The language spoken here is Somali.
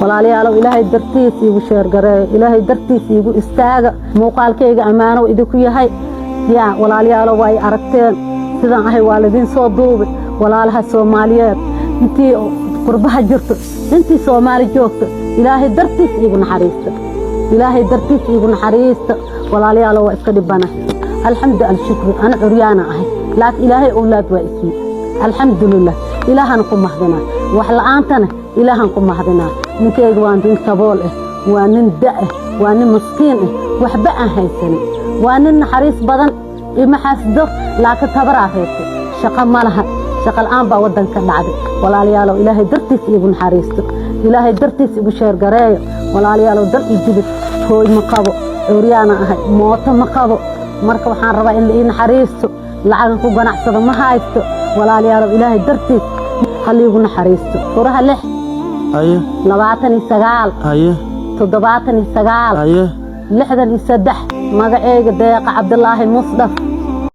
walaalayaal ilaahay dartiis igu sheer gareeyo ilaahay dartiis igu istaaga muuqaalkayga amaano idinku yahay yaa walaalayaal way aragteen sidaan ahay waalidin soo duubay walaalaha Soomaaliyeed intii qurbaha jirto intii Soomaali joogto ilaahay dartiis igu naxariisto ilaahay dartiis igu naxariisto walaalayaal waa iska dhibana alxamdulillah shukr ana uryaana ahay laakiin ilaahay awlaad waa isii alxamdulillah ilaahan ku mahdina wax la'aantana ilaahan ku mahdina ninkayga waan din sabool waa nin daa waa nin miskiin waxba aan haysan waa nin naxariis badan ima xasdo laakiin tabaraa haysto shaqo malaha shaqo la'aan baa wadanka dhacday walaalayaal ilaahay dartiis igu naxariisto ilaahay dartiis igu sheer gareeyo walaalayaal dal ijibid hooy ma qabo uryaana ahay mooto ma qabo marka waxaan rabaa in la ii naxariisto lacag ku ganacsado ma haysto walaalayaal ilaahay dartiis haliigu naxariisto furaha 6 29 79 63 magacayga deeqa Cabdullaahi Musdaf